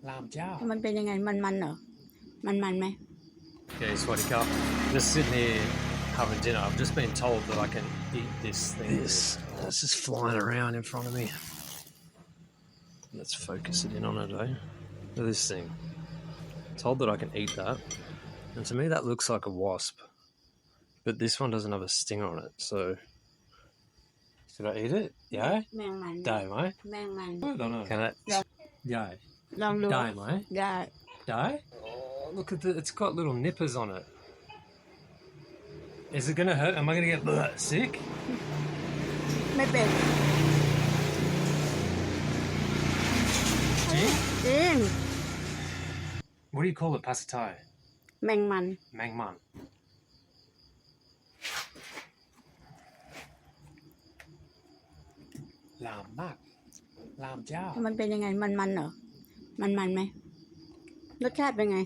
ลามเจ้ามันเป็นยังไงมันเหรอมันไหม Okay, sweaty cup. Just sitting here having dinner. I've just been told that I can eat this thing. It's just flying around in front of me. Let's focus it in on it, eh? Look at this thing. Told that I can eat that. And to me that looks like a wasp. But this one doesn't have a stinger on it, so should I eat it? Yeah? แมงมัน ได้ไหม แมงมัน I don't know. Can I? ได้ ลองดู ได้ไหม ได้ Die? Oh, look at the, it's got little nippers on it. Is it gonna hurt? Am I gonna get sick? ไม่เป็น Gee? จริง What do you call it, Pasatai? แมงมัน Mangman. ลามมากลามเจ้า มันเป็นยังไงมันเหรอมันไหมรสชาติเป็นไง